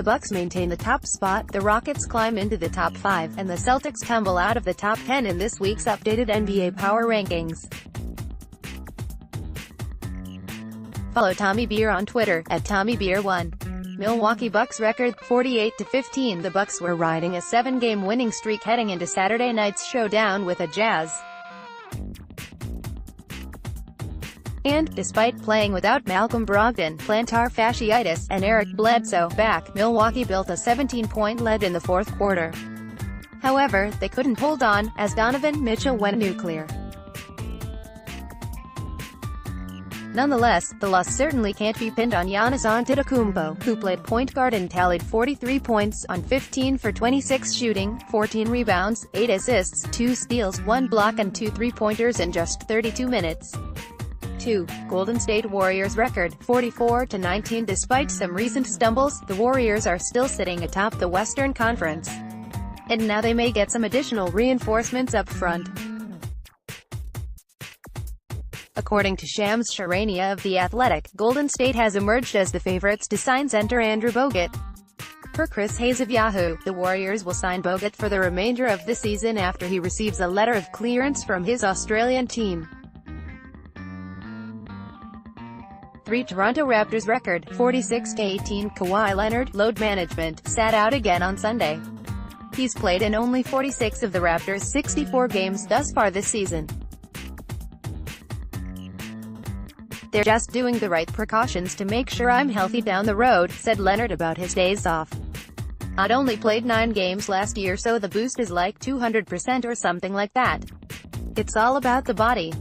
Bucks maintain the top spot, the Rockets climb into the top 5, and the Celtics tumble out of the top 10 in this week's updated NBA Power Rankings. Follow Tommy Beer on Twitter, @TommyBeer1. Milwaukee Bucks record, 48-15. The Bucks were riding a 7-game winning streak heading into Saturday night's showdown with the Jazz. And, despite playing without Malcolm Brogdon, plantar fasciitis, and Eric Bledsoe back, Milwaukee built a 17-point lead in the fourth quarter. However, they couldn't hold on, as Donovan Mitchell went nuclear. Nonetheless, the loss certainly can't be pinned on Giannis Antetokounmpo, who played point guard and tallied 43 points, on 15 for 26 shooting, 14 rebounds, 8 assists, 2 steals, 1 block and 2 three-pointers in just 32 minutes. 2. Golden State Warriors record, 44-19. Despite some recent stumbles, the Warriors are still sitting atop the Western Conference. And now they may get some additional reinforcements up front. According to Shams Charania of The Athletic, Golden State has emerged as the favorites to sign center Andrew Bogut. Per Chris Hayes of Yahoo, the Warriors will sign Bogut for the remainder of the season after he receives a letter of clearance from his Australian team. 3. Toronto Raptors record, 46-18. Kawhi Leonard, load management, sat out again on Sunday. He's played in only 46 of the Raptors' 64 games thus far this season. "They're just doing the right precautions to make sure I'm healthy down the road," said Leonard about his days off. "I'd only played 9 games last year, so the boost is like 200% or something like that. It's all about the body.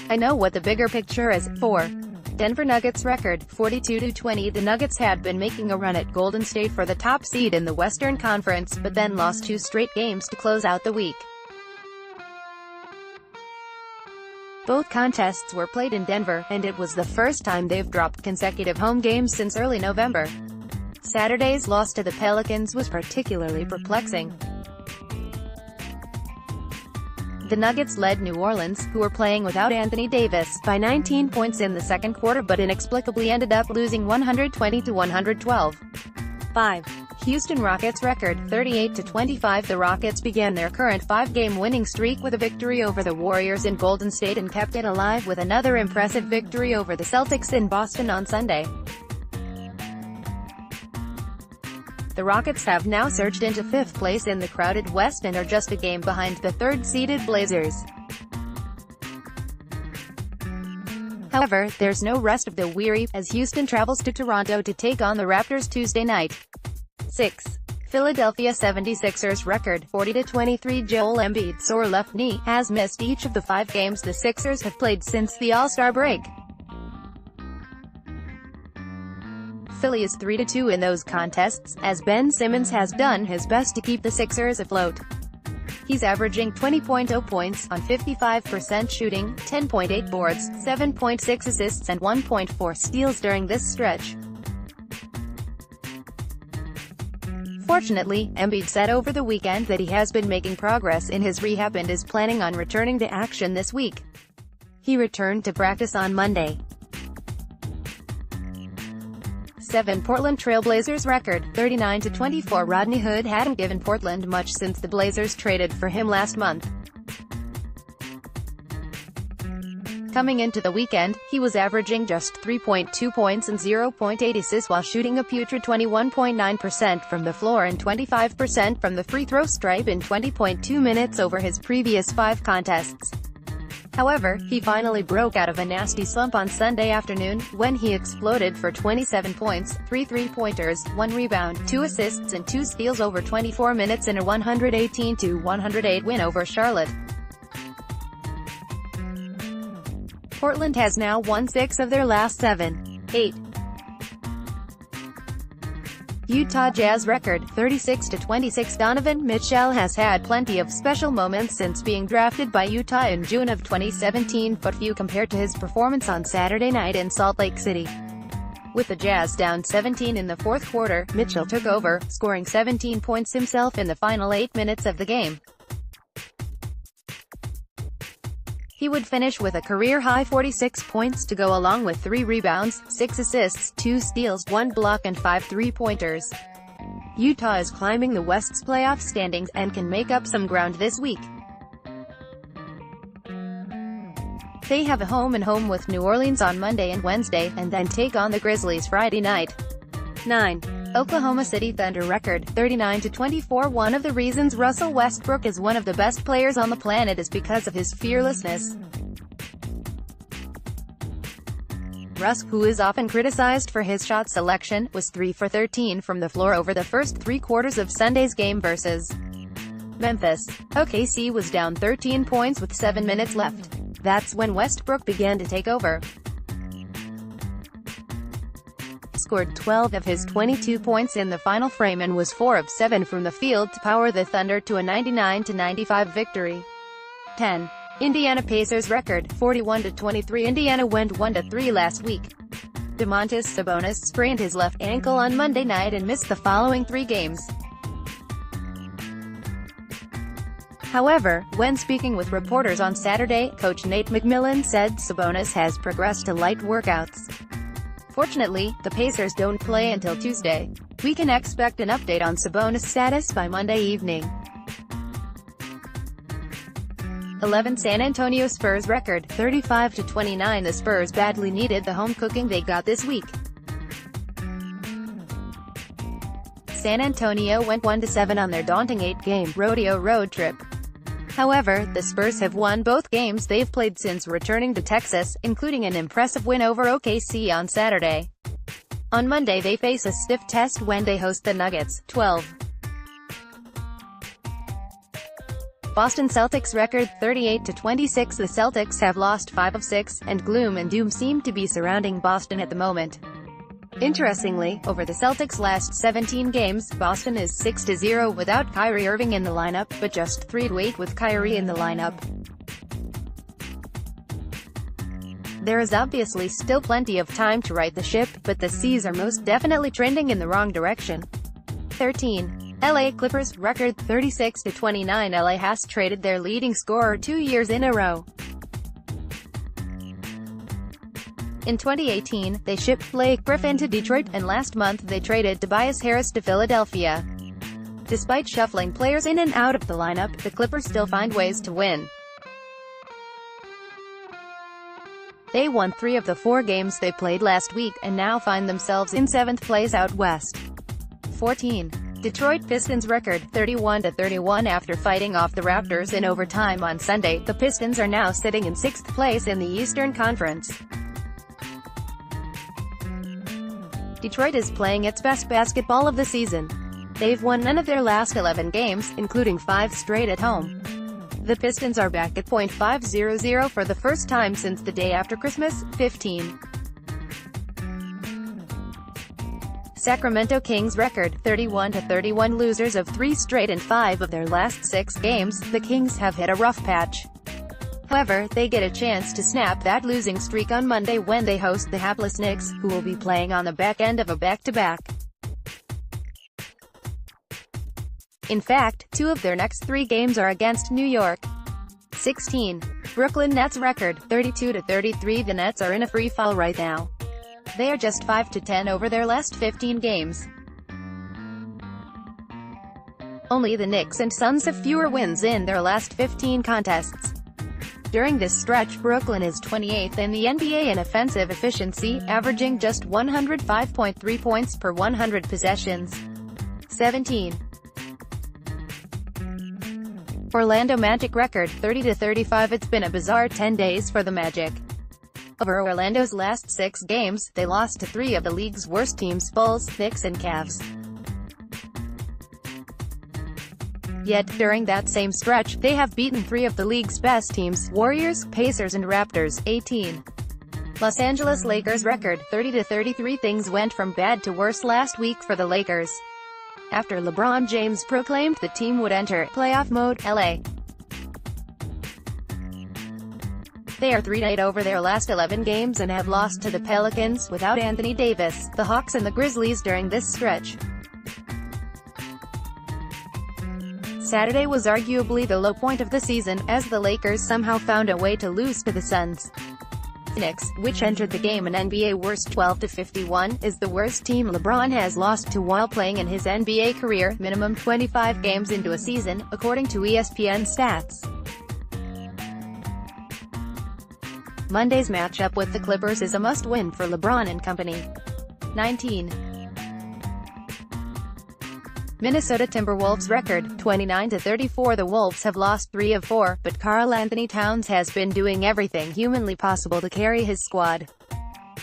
I know what the bigger picture is." 4. Denver Nuggets record, 42-20. The Nuggets had been making a run at Golden State for the top seed in the Western Conference, but then lost 2 straight games to close out the week. Both contests were played in Denver, and it was the first time they've dropped consecutive home games since early November. Saturday's loss to the Pelicans was particularly perplexing. The Nuggets led New Orleans, who were playing without Anthony Davis, by 19 points in the second quarter but inexplicably ended up losing 120-112. 5. Houston Rockets record, 38-25. The Rockets began their current 5-game winning streak with a victory over the Warriors in Golden State and kept it alive with another impressive victory over the Celtics in Boston on Sunday. The Rockets have now surged into 5th place in the crowded West and are just a game behind the 3rd-seeded Blazers. However, there's no rest of the weary, as Houston travels to Toronto to take on the Raptors Tuesday night. 6. Philadelphia 76ers record, 40-23. Joel Embiid's sore left knee has missed each of the 5 games the Sixers have played since the All-Star break. Philly is 3-2 in those contests, as Ben Simmons has done his best to keep the Sixers afloat. He's averaging 20.0 points, on 55% shooting, 10.8 boards, 7.6 assists and 1.4 steals during this stretch. Fortunately, Embiid said over the weekend that he has been making progress in his rehab and is planning on returning to action this week. He returned to practice on Monday. 7. Portland Trail Blazers record, 39-24. Rodney Hood hadn't given Portland much since the Blazers traded for him last month. Coming into the weekend, he was averaging just 3.2 points and 0.8 assists while shooting a putrid 21.9% from the floor and 25% from the free throw stripe in 20.2 minutes over his previous 5 contests. However, he finally broke out of a nasty slump on Sunday afternoon, when he exploded for 27 points, 3 three-pointers, 1 rebound, 2 assists and 2 steals over 24 minutes in a 118-108 win over Charlotte. Portland has now won 6 of their last 7. 8. Utah Jazz record, 36-26. Donovan Mitchell has had plenty of special moments since being drafted by Utah in June of 2017, but few compared to his performance on Saturday night in Salt Lake City. With the Jazz down 17 in the fourth quarter, Mitchell took over, scoring 17 points himself in the final 8 minutes of the game. He would finish with a career-high 46 points to go along with 3 rebounds, 6 assists, 2 steals, 1 block and 5 three-pointers. Utah is climbing the West's playoff standings, and can make up some ground this week. They have a home-and-home with New Orleans on Monday and Wednesday, and then take on the Grizzlies Friday night. 9. Oklahoma City Thunder record, 39-24. One of the reasons Russell Westbrook is one of the best players on the planet is because of his fearlessness. Russ, who is often criticized for his shot selection, was 3 for 13 from the floor over the first 3 quarters of Sunday's game versus Memphis. OKC was down 13 points with 7 minutes left. That's when Westbrook began to take over. Scored 12 of his 22 points in the final frame and was 4 of 7 from the field to power the Thunder to a 99-95 victory. 10. Indiana Pacers record, 41-23. Indiana went 1-3 last week. Domantas Sabonis sprained his left ankle on Monday night and missed the following 3 games. However, when speaking with reporters on Saturday, coach Nate McMillan said Sabonis has progressed to light workouts. Fortunately, the Pacers don't play until Tuesday. We can expect an update on Sabonis' status by Monday evening. 11. San Antonio Spurs record, 35-29. The Spurs badly needed the home cooking they got this week. San Antonio went 1-7 on their daunting 8-game rodeo road trip. However, the Spurs have won both games they've played since returning to Texas, including an impressive win over OKC on Saturday. On Monday they face a stiff test when they host the Nuggets. 12. Boston Celtics record, 38-26. The Celtics have lost 5 of 6, and gloom and doom seem to be surrounding Boston at the moment. Interestingly, over the Celtics' last 17 games, Boston is 6-0 without Kyrie Irving in the lineup, but just 3-8 with Kyrie in the lineup. There is obviously still plenty of time to right the ship, but the C's are most definitely trending in the wrong direction. 13. LA Clippers record, 36-29. LA has traded their leading scorer 2 years in a row. In 2018, they shipped Blake Griffin to Detroit, and last month they traded Tobias Harris to Philadelphia. Despite shuffling players in and out of the lineup, the Clippers still find ways to win. They won 3 of the 4 games they played last week, and now find themselves in 7th place out west. 14. Detroit Pistons record, 31-31. After fighting off the Raptors in overtime on Sunday, the Pistons are now sitting in 6th place in the Eastern Conference. Detroit is playing its best basketball of the season. They've won none of their last 11 games, including 5 straight at home. The Pistons are back at .500 for the first time since the day after Christmas. 15. Sacramento Kings record, 31-31. Losers of 3 straight and 5 of their last 6 games, the Kings have hit a rough patch. However, they get a chance to snap that losing streak on Monday when they host the hapless Knicks, who will be playing on the back end of a back-to-back. In fact, 2 of their next 3 games are against New York. 16. Brooklyn Nets record, 32-33. The Nets are in a free fall right now. They are just 5-10 over their last 15 games. Only the Knicks and Suns have fewer wins in their last 15 contests. During this stretch, Brooklyn is 28th in the NBA in offensive efficiency, averaging just 105.3 points per 100 possessions. 17. Orlando Magic record, 30-35. It's been a bizarre 10 days for the Magic. Over Orlando's last 6 games, they lost to 3 of the league's worst teams: Bulls, Knicks and Cavs. Yet, during that same stretch, they have beaten 3 of the league's best teams: Warriors, Pacers and Raptors. 18. Los Angeles Lakers record, 30-33. Things went from bad to worse last week for the Lakers. After LeBron James proclaimed the team would enter playoff mode, LA. They are 3-8 over their last 11 games and have lost to the Pelicans, without Anthony Davis, the Hawks and the Grizzlies during this stretch. Saturday was arguably the low point of the season, as the Lakers somehow found a way to lose to the Suns. Phoenix, which entered the game an NBA worst 12-51, is the worst team LeBron has lost to while playing in his NBA career, minimum 25 games into a season, according to ESPN stats. Monday's matchup with the Clippers is a must-win for LeBron and company. 19. Minnesota Timberwolves record, 29-34. The Wolves have lost 3 of 4, but Karl-Anthony Towns has been doing everything humanly possible to carry his squad.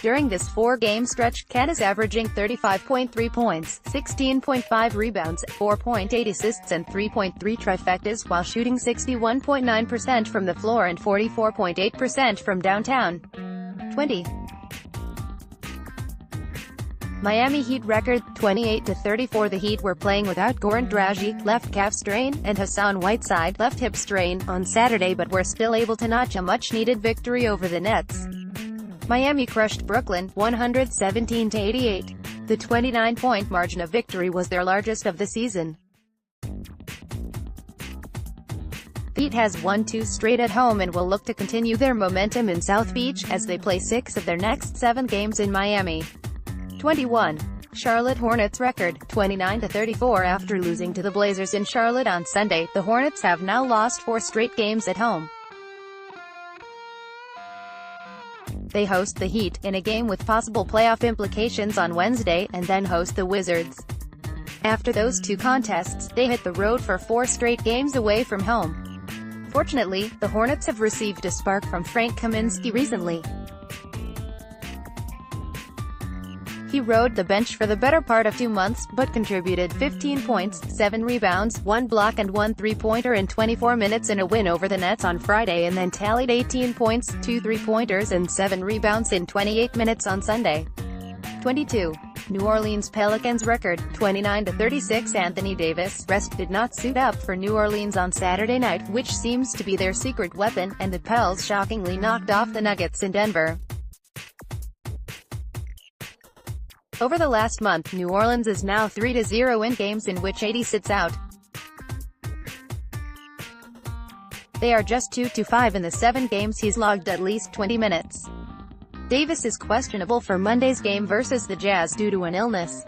During this 4-game stretch, Cat is averaging 35.3 points, 16.5 rebounds, 4.8 assists and 3.3 trifectas while shooting 61.9% from the floor and 44.8% from downtown. 20. Miami Heat record, 28-34. The Heat were playing without Goran Dragic, left calf strain, and Hassan Whiteside, left hip strain, on Saturday but were still able to notch a much-needed victory over the Nets. Miami crushed Brooklyn, 117-88. The 29-point margin of victory was their largest of the season. The Heat has won 2 straight at home and will look to continue their momentum in South Beach, as they play 6 of their next 7 games in Miami. 21. Charlotte Hornets record, 29-34. After losing to the Blazers in Charlotte on Sunday, the Hornets have now lost 4 straight games at home. They host the Heat, in a game with possible playoff implications on Wednesday, and then host the Wizards. After those 2 contests, they hit the road for 4 straight games away from home. Fortunately, the Hornets have received a spark from Frank Kaminsky recently. He rode the bench for the better part of 2 months, but contributed 15 points, 7 rebounds, 1 block and 1 three-pointer in 24 minutes in a win over the Nets on Friday, and then tallied 18 points, 2 three-pointers and 7 rebounds in 28 minutes on Sunday. 22. New Orleans Pelicans record, 29-36. Anthony Davis' rest did not suit up for New Orleans on Saturday night, which seems to be their secret weapon, and the Pels shockingly knocked off the Nuggets in Denver. Over the last month, New Orleans is now 3-0 in games in which AD sits out. They are just 2-5 in the 7 games he's logged at least 20 minutes. Davis is questionable for Monday's game versus the Jazz due to an illness.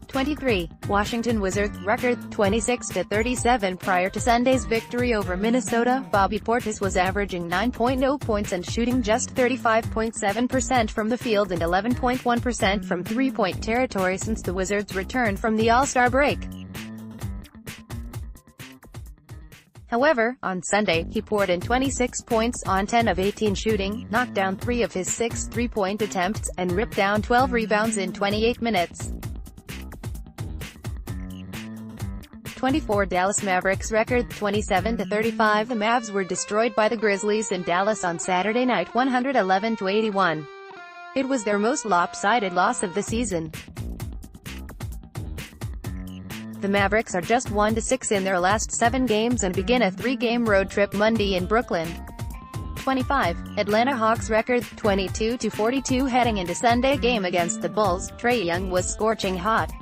23. Washington Wizards record, 26-37. Prior to Sunday's victory over Minnesota, Bobby Portis was averaging 9.0 points and shooting just 35.7% from the field and 11.1% from three-point territory since the Wizards returned from the All-Star break. However, on Sunday, he poured in 26 points on 10 of 18 shooting, knocked down 3 of his 6 three-point attempts, and ripped down 12 rebounds in 28 minutes. 24. Dallas Mavericks record, 27-35. The Mavs were destroyed by the Grizzlies in Dallas on Saturday night, 111-81. It was their most lopsided loss of the season. The Mavericks are just 1-6 in their last 7 games and begin a 3-game road trip Monday in Brooklyn. 25. Atlanta Hawks record, 22-42. Heading into Sunday game against the Bulls, Trae Young was scorching hot.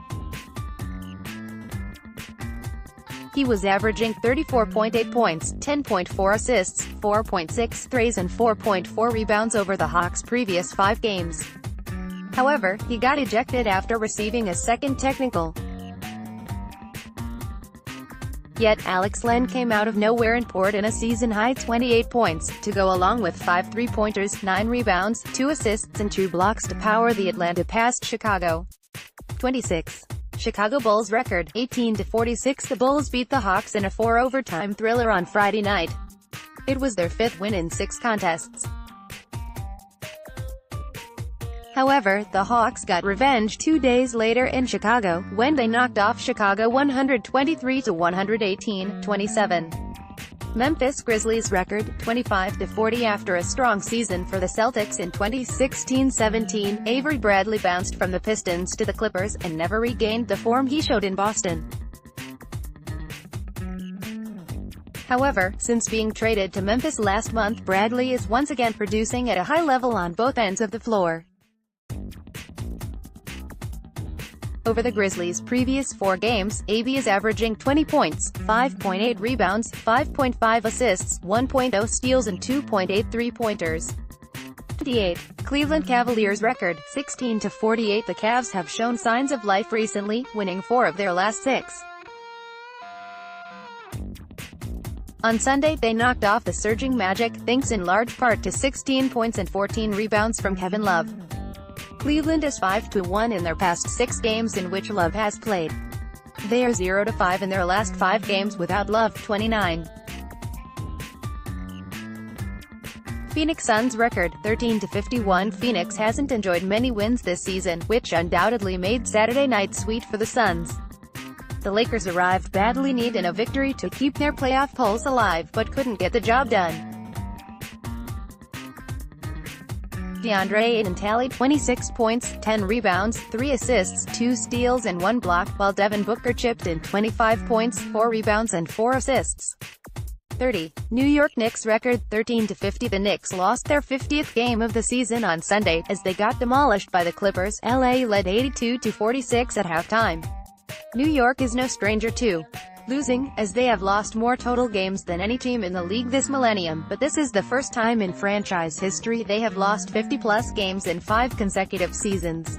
He was averaging 34.8 points, 10.4 assists, 4.6 threes and 4.4 rebounds over the Hawks' previous 5 games. However, he got ejected after receiving a second technical. Yet, Alex Len came out of nowhere and poured in a season-high 28 points, to go along with 5 three-pointers, 9 rebounds, 2 assists and 2 blocks to power the Atlanta past Chicago. 26. Chicago Bulls record, 18-46. The Bulls beat the Hawks in a 4-overtime thriller on Friday night. It was their 5th win in 6 contests. However, the Hawks got revenge 2 days later in Chicago, when they knocked off Chicago 123-118-27. Memphis Grizzlies record, 25-40. After a strong season for the Celtics in 2016-17, Avery Bradley bounced from the Pistons to the Clippers, and never regained the form he showed in Boston. However, since being traded to Memphis last month, Bradley is once again producing at a high level on both ends of the floor. Over the Grizzlies' previous 4 games, AB is averaging 20 points, 5.8 rebounds, 5.5 assists, 1.0 steals and 2.8 three-pointers. 28. Cleveland Cavaliers record, 16-48. The Cavs have shown signs of life recently, winning 4 of their last 6. On Sunday, they knocked off the surging Magic, thanks in large part to 16 points and 14 rebounds from Kevin Love. Cleveland is 5-1 in their past 6 games in which Love has played. They are 0-5 in their last 5 games without Love. 29. Phoenix Suns record, 13-51. Phoenix hasn't enjoyed many wins this season, which undoubtedly made Saturday night sweet for the Suns. The Lakers arrived badly needing a victory to keep their playoff pulse alive, but couldn't get the job done. DeAndre Ayton tallied 26 points, 10 rebounds, 3 assists, 2 steals and 1 block, while Devin Booker chipped in 25 points, 4 rebounds and 4 assists. 30. New York Knicks record, 13-50. The Knicks lost their 50th game of the season on Sunday, as they got demolished by the Clippers. LA led 82-46 at halftime. New York is no stranger to losing, as they have lost more total games than any team in the league this millennium, but this is the first time in franchise history they have lost 50-plus games in 5 consecutive seasons.